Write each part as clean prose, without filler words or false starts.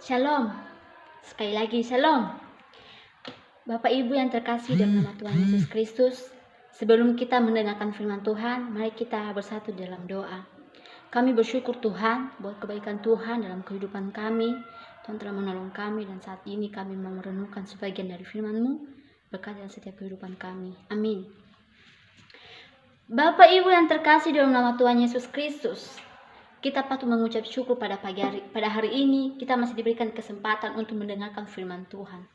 Shalom. Sekali lagi shalom. Bapak Ibu yang terkasih dalam nama Tuhan Yesus Kristus, sebelum kita mendengarkan firman Tuhan, mari kita bersatu dalam doa. Kami bersyukur Tuhan buat kebaikan Tuhan dalam kehidupan kami. Tuhan telah menolong kami dan saat ini kami mau merenungkan sebagian dari firman-Mu. Berkati dalam setiap kehidupan kami. Amin. Bapak Ibu yang terkasih dalam nama Tuhan Yesus Kristus, kita patut mengucap syukur pada hari ini kita masih diberikan kesempatan untuk mendengarkan firman Tuhan.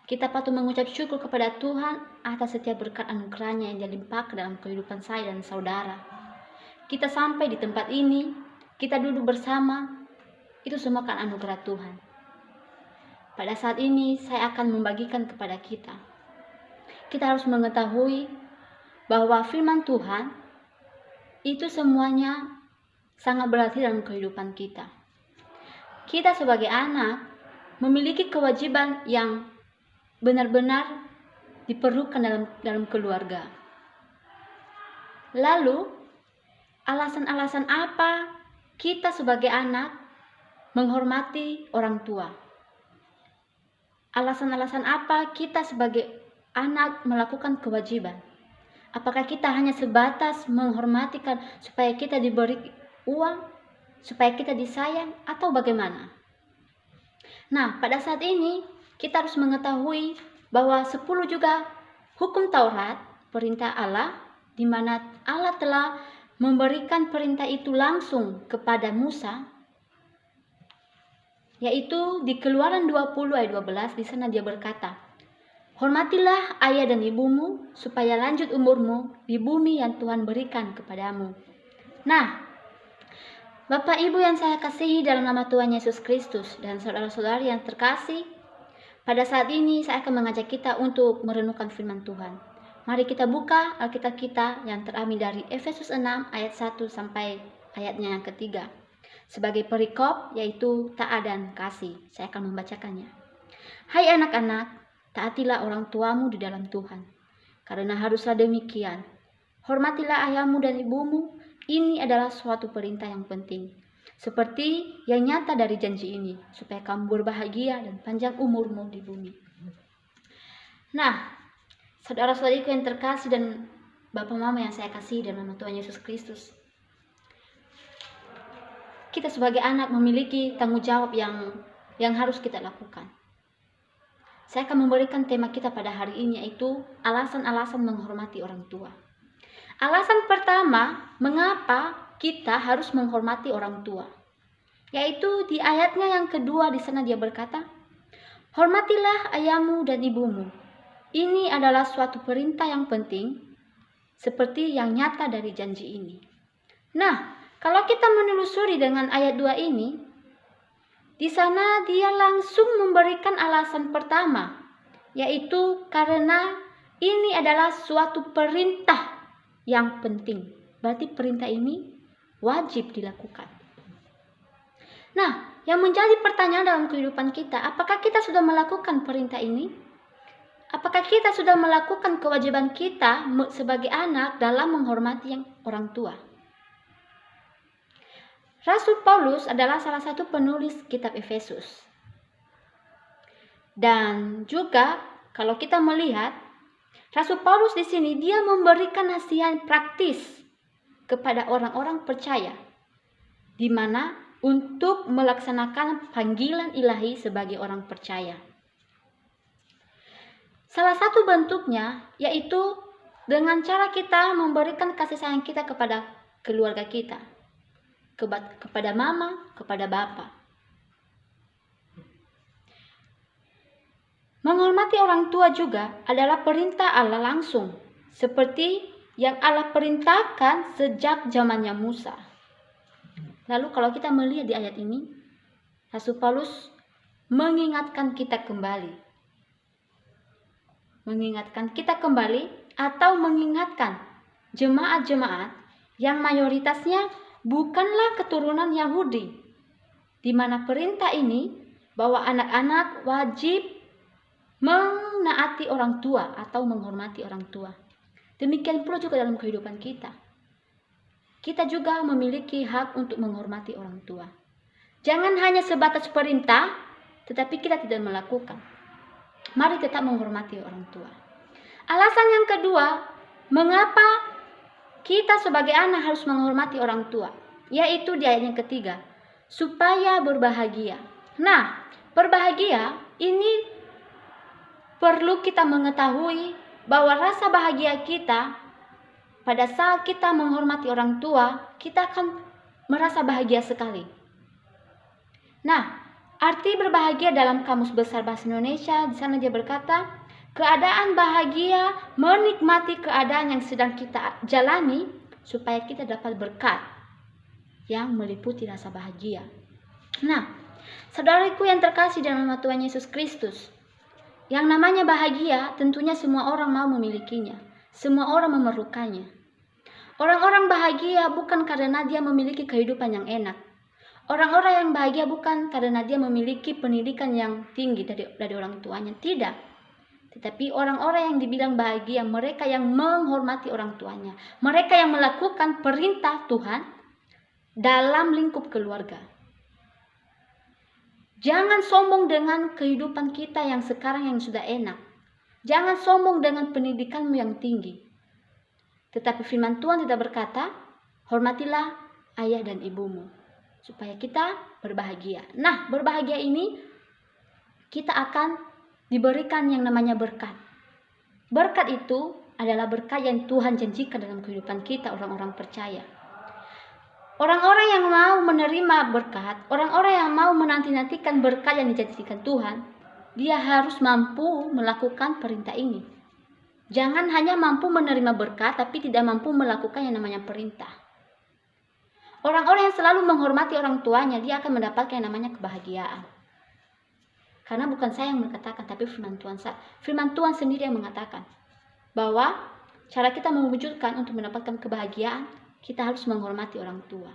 Kita patut mengucap syukur kepada Tuhan atas setiap berkat anugerahnya yang dilimpahkan dalam kehidupan saya dan saudara. Kita sampai di tempat ini, kita duduk bersama, itu semua kan anugerah Tuhan. Pada saat ini saya akan membagikan kepada kita. Kita harus mengetahui bahwa firman Tuhan itu semuanya sangat berarti dalam kehidupan kita. Kita sebagai anak memiliki kewajiban yang benar-benar diperlukan dalam keluarga. Lalu, alasan-alasan apa kita sebagai anak menghormati orang tua? Alasan-alasan apa kita sebagai anak melakukan kewajiban? Apakah kita hanya sebatas menghormatikan supaya kita diberi uang, supaya kita disayang, atau bagaimana? Nah, pada saat ini kita harus mengetahui bahwa 10 juga hukum Taurat, perintah Allah, di mana Allah telah memberikan perintah itu langsung kepada Musa, yaitu di Keluaran 20 ayat 12, di sana dia berkata, "Hormatilah ayah dan ibumu supaya lanjut umurmu di bumi yang Tuhan berikan kepadamu." Nah, Bapak Ibu yang saya kasihi dalam nama Tuhan Yesus Kristus dan saudara-saudari yang terkasih, pada saat ini saya akan mengajak kita untuk merenungkan firman Tuhan. Mari kita buka Alkitab kita yang terambil dari Efesus 6 ayat 1 sampai ayatnya yang ketiga. Sebagai perikop yaitu taat dan kasih. Saya akan membacakannya. Hai anak-anak, taatilah orang tuamu di dalam Tuhan. Karena haruslah demikian. Hormatilah ayahmu dan ibumu. Ini adalah suatu perintah yang penting. Seperti yang nyata dari janji ini, supaya kamu berbahagia dan panjang umurmu di bumi. Nah, saudara-saudariku yang terkasih dan Bapak Mama yang saya kasih dalam nama Tuhan Yesus Kristus, kita sebagai anak memiliki tanggung jawab yang harus kita lakukan. Saya akan memberikan tema kita pada hari ini, yaitu alasan-alasan menghormati orang tua. Alasan pertama, mengapa kita harus menghormati orang tua, yaitu di ayatnya yang kedua di sana dia berkata, "Hormatilah ayahmu dan ibumu. Ini adalah suatu perintah yang penting, seperti yang nyata dari janji ini." Nah, kalau kita menelusuri dengan ayat 2 ini, di sana dia langsung memberikan alasan pertama, yaitu karena ini adalah suatu perintah yang penting. Berarti perintah ini wajib dilakukan. Nah, yang menjadi pertanyaan dalam kehidupan kita, apakah kita sudah melakukan perintah ini? Apakah kita sudah melakukan kewajiban kita sebagai anak dalam menghormati orang tua? Rasul Paulus adalah salah satu penulis kitab Efesus. Dan juga kalau kita melihat Rasul Paulus di sini dia memberikan nasihat praktis kepada orang-orang percaya, di mana untuk melaksanakan panggilan ilahi sebagai orang percaya. Salah satu bentuknya yaitu dengan cara kita memberikan kasih sayang kita kepada keluarga kita, kepada mama, kepada bapa. Menghormati orang tua juga adalah perintah Allah langsung, seperti yang Allah perintahkan sejak zamannya Musa. Lalu kalau kita melihat di ayat ini, Rasul Paulus mengingatkan kita kembali. Atau mengingatkan jemaat-jemaat yang mayoritasnya bukanlah keturunan Yahudi, di mana perintah ini bahwa anak-anak wajib menaati orang tua atau menghormati orang tua. Demikian pula juga dalam kehidupan kita. Kita juga memiliki hak untuk menghormati orang tua. Jangan hanya sebatas perintah, tetapi kita tidak melakukan. Mari tetap menghormati orang tua. Alasan yang kedua, mengapa kita sebagai anak harus menghormati orang tua, yaitu di ayat yang ketiga, supaya berbahagia. Nah, berbahagia ini perlu kita mengetahui bahwa rasa bahagia kita pada saat kita menghormati orang tua, kita akan merasa bahagia sekali. Nah, arti berbahagia dalam Kamus Besar Bahasa Indonesia, di sana dia berkata, keadaan bahagia menikmati keadaan yang sedang kita jalani supaya kita dapat berkat yang meliputi rasa bahagia. Nah, saudaraku yang terkasih dalam nama Tuhan Yesus Kristus, yang namanya bahagia tentunya semua orang mau memilikinya, semua orang memerlukannya. Orang-orang bahagia bukan karena dia memiliki kehidupan yang enak. Orang-orang yang bahagia bukan karena dia memiliki pendidikan yang tinggi dari orang tuanya, tidak. Tetapi orang-orang yang dibilang bahagia, mereka yang menghormati orang tuanya, mereka yang melakukan perintah Tuhan dalam lingkup keluarga. Jangan sombong dengan kehidupan kita yang sekarang yang sudah enak. Jangan sombong dengan pendidikanmu yang tinggi. Tetapi firman Tuhan tidak berkata, hormatilah ayah dan ibumu, supaya kita berbahagia. Nah, berbahagia ini kita akan diberikan yang namanya berkat. Berkat itu adalah berkat yang Tuhan janjikan dalam kehidupan kita, orang-orang percaya. Orang-orang yang mau menerima berkat, orang-orang yang mau menanti-nantikan berkat yang dijanjikan Tuhan, dia harus mampu melakukan perintah ini. Jangan hanya mampu menerima berkat, tapi tidak mampu melakukan yang namanya perintah. Orang-orang yang selalu menghormati orang tuanya, dia akan mendapatkan yang namanya kebahagiaan. Karena bukan saya yang mengatakan, tapi firman Tuhan sendiri yang mengatakan bahwa cara kita mewujudkan untuk mendapatkan kebahagiaan, kita harus menghormati orang tua.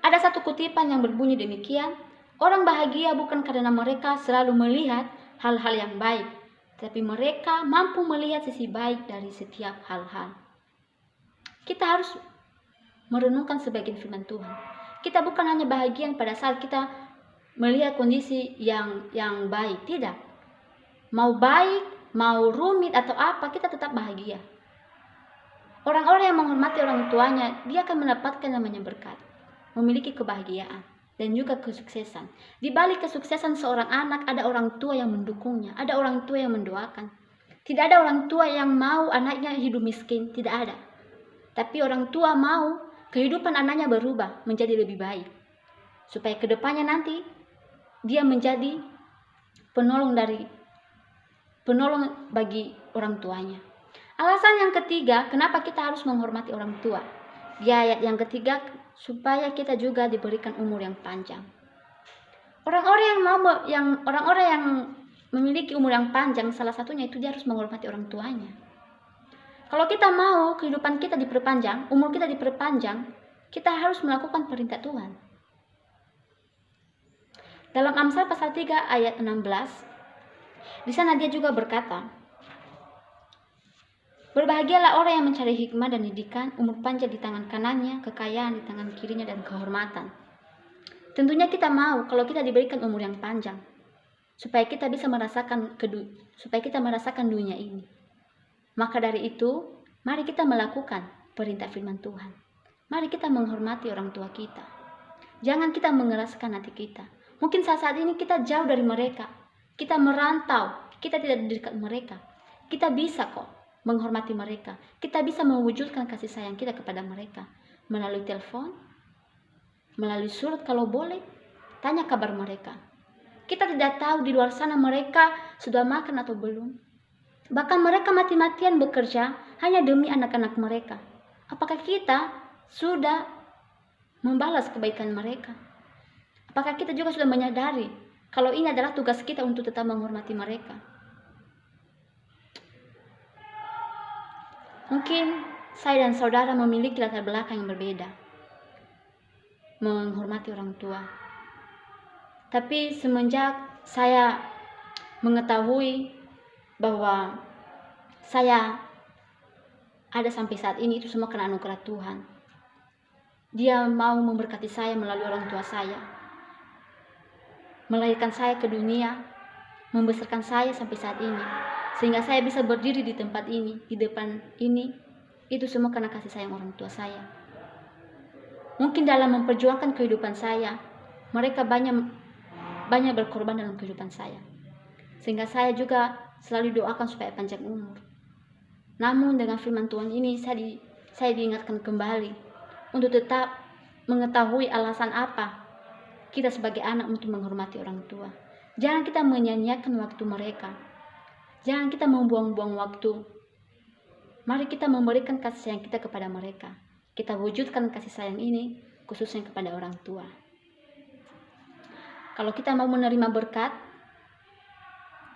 Ada satu kutipan yang berbunyi demikian, orang bahagia bukan karena mereka selalu melihat hal-hal yang baik, tapi mereka mampu melihat sisi baik dari setiap hal-hal. Kita harus merenungkan sebagian firman Tuhan. Kita bukan hanya bahagia pada saat kita melihat kondisi yang baik, tidak. Mau baik, mau rumit atau apa, kita tetap bahagia. Orang-orang yang menghormati orang tuanya, dia akan mendapatkan namanya berkat, memiliki kebahagiaan dan juga kesuksesan. Di balik kesuksesan seorang anak ada orang tua yang mendukungnya, ada orang tua yang mendoakan. Tidak ada orang tua yang mau anaknya hidup miskin, tidak ada. Tapi orang tua mau kehidupan anaknya berubah menjadi lebih baik, supaya kedepannya nanti dia menjadi penolong bagi orang tuanya. Alasan yang ketiga, kenapa kita harus menghormati orang tua? Di ayat yang ketiga, supaya kita juga diberikan umur yang panjang. Orang-orang yang memiliki umur yang panjang, salah satunya itu dia harus menghormati orang tuanya. Kalau kita mau kehidupan kita diperpanjang, umur kita diperpanjang, kita harus melakukan perintah Tuhan. Dalam Amsal pasal 3 ayat 16, di sana dia juga berkata, berbahagialah orang yang mencari hikmah dan didikan, umur panjang di tangan kanannya, kekayaan di tangan kirinya, dan kehormatan. Tentunya kita mau kalau kita diberikan umur yang panjang, supaya kita bisa merasakan dunia ini. Maka dari itu, mari kita melakukan perintah firman Tuhan. Mari kita menghormati orang tua kita. Jangan kita mengeraskan hati kita. Mungkin saat ini kita jauh dari mereka. Kita merantau, kita tidak di dekat mereka. Kita bisa kok menghormati mereka. Kita bisa mewujudkan kasih sayang kita kepada mereka. Melalui telepon, melalui surat kalau boleh, tanya kabar mereka. Kita tidak tahu di luar sana mereka sudah makan atau belum. Bahkan mereka mati-matian bekerja hanya demi anak-anak mereka. Apakah kita sudah membalas kebaikan mereka? Apakah kita juga sudah menyadari kalau ini adalah tugas kita untuk tetap menghormati mereka? Mungkin saya dan saudara memiliki latar belakang yang berbeda menghormati orang tua. Tapi semenjak saya mengetahui bahwa saya ada sampai saat ini, itu semua karena anugerah Tuhan. Dia mau memberkati saya melalui orang tua saya. melahirkan saya ke dunia, membesarkan saya sampai saat ini, sehingga saya bisa berdiri di tempat ini, di depan ini. Itu semua karena kasih sayang orang tua saya. Mungkin dalam memperjuangkan kehidupan saya, mereka banyak berkorban dalam kehidupan saya, sehingga saya juga selalu doakan supaya panjang umur. Namun dengan firman Tuhan ini saya diingatkan kembali untuk tetap mengetahui alasan apa kita sebagai anak untuk menghormati orang tua. Jangan kita menyia-nyiakan waktu mereka. Jangan kita membuang-buang waktu. Mari kita memberikan kasih sayang kita kepada mereka. Kita wujudkan kasih sayang ini khususnya kepada orang tua. Kalau kita mau menerima berkat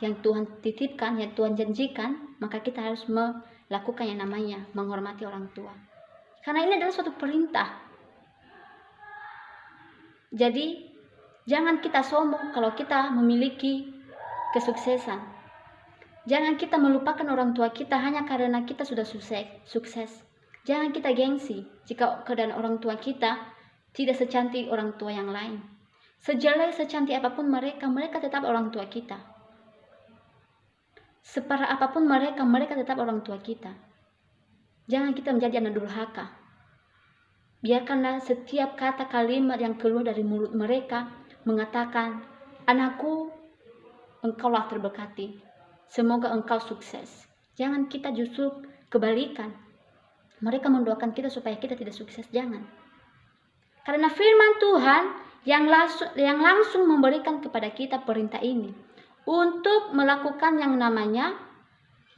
yang Tuhan titipkan, yang Tuhan janjikan, maka kita harus melakukan yang namanya menghormati orang tua. Karena ini adalah suatu perintah. Jadi, jangan kita sombong kalau kita memiliki kesuksesan. Jangan kita melupakan orang tua kita hanya karena kita sudah sukses. Jangan kita gengsi jika keadaan orang tua kita tidak secantik orang tua yang lain. Sejelek, secantik apapun mereka tetap orang tua kita. Separah apapun mereka tetap orang tua kita. Jangan kita menjadi anak durhaka. Biarkanlah setiap kata kalimat yang keluar dari mulut mereka mengatakan, "Anakku, engkaulah terberkati. Semoga engkau sukses." Jangan kita justru kebalikan. Mereka mendoakan kita supaya kita tidak sukses, jangan. Karena firman Tuhan yang langsung memberikan kepada kita perintah ini untuk melakukan yang namanya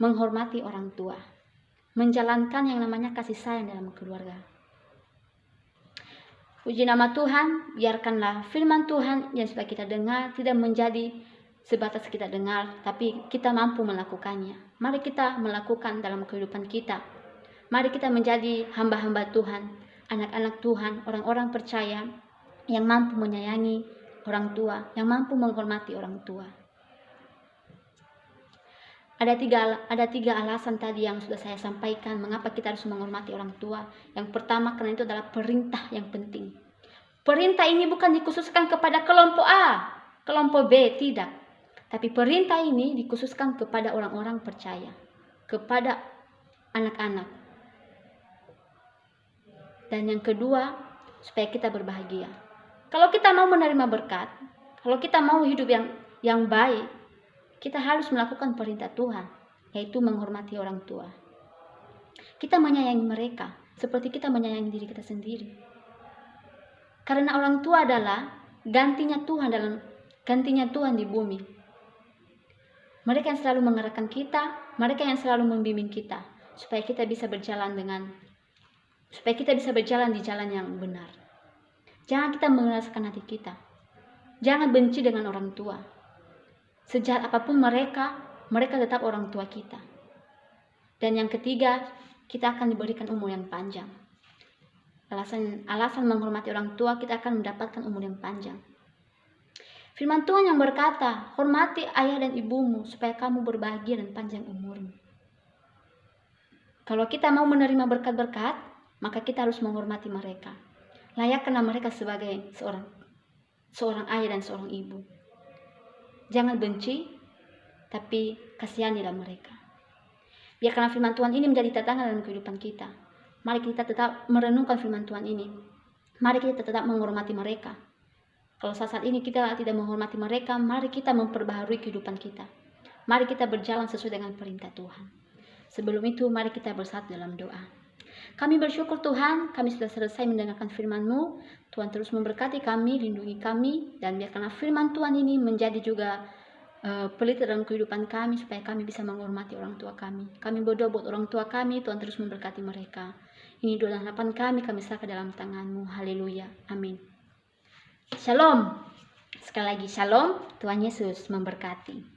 menghormati orang tua, menjalankan yang namanya kasih sayang dalam keluarga. Puji nama Tuhan, biarkanlah firman Tuhan yang sudah kita dengar tidak menjadi sebatas kita dengar, tapi kita mampu melakukannya. Mari kita melakukan dalam kehidupan kita. Mari kita menjadi hamba-hamba Tuhan, anak-anak Tuhan, orang-orang percaya yang mampu menyayangi orang tua, yang mampu menghormati orang tua. Ada tiga alasan tadi yang sudah saya sampaikan mengapa kita harus menghormati orang tua. Yang pertama, karena itu adalah perintah yang penting. Perintah ini bukan dikhususkan kepada kelompok A, kelompok B, tidak. Tapi perintah ini dikhususkan kepada orang-orang percaya, kepada anak-anak. Dan yang kedua, supaya kita berbahagia. Kalau kita mau menerima berkat, kalau kita mau hidup yang baik, kita harus melakukan perintah Tuhan, yaitu menghormati orang tua. Kita menyayangi mereka seperti kita menyayangi diri kita sendiri. Karena orang tua adalah gantinya Tuhan di bumi. Mereka yang selalu mengarahkan kita, mereka yang selalu membimbing kita supaya kita bisa berjalan di jalan yang benar. Jangan kita mengeraskan hati kita. Jangan benci dengan orang tua. Sejahat apapun mereka tetap orang tua kita. Dan yang ketiga, kita akan diberikan umur yang panjang. Alasan menghormati orang tua, kita akan mendapatkan umur yang panjang. Firman Tuhan yang berkata, hormati ayah dan ibumu supaya kamu berbahagia dan panjang umurmu. Kalau kita mau menerima berkat-berkat, maka kita harus menghormati mereka. Layakkanlah mereka sebagai seorang ayah dan seorang ibu. Jangan benci, tapi kasihanilah mereka. Biarkanlah firman Tuhan ini menjadi tantangan dalam kehidupan kita. Mari kita tetap merenungkan firman Tuhan ini. Mari kita tetap menghormati mereka. Kalau saat ini kita tidak menghormati mereka, mari kita memperbaharui kehidupan kita. Mari kita berjalan sesuai dengan perintah Tuhan. Sebelum itu, mari kita bersatu dalam doa. Kami bersyukur Tuhan, kami sudah selesai mendengarkan firman-Mu. Tuhan terus memberkati kami, lindungi kami, dan biarkanlah firman Tuhan ini menjadi juga pelita dalam kehidupan kami, supaya kami bisa menghormati orang tua kami. Kami berdoa buat orang tua kami, Tuhan terus memberkati mereka. Ini doa dan harapan kami serahkan dalam tangan-Mu. Haleluya. Amin. Shalom. Sekali lagi shalom, Tuhan Yesus memberkati.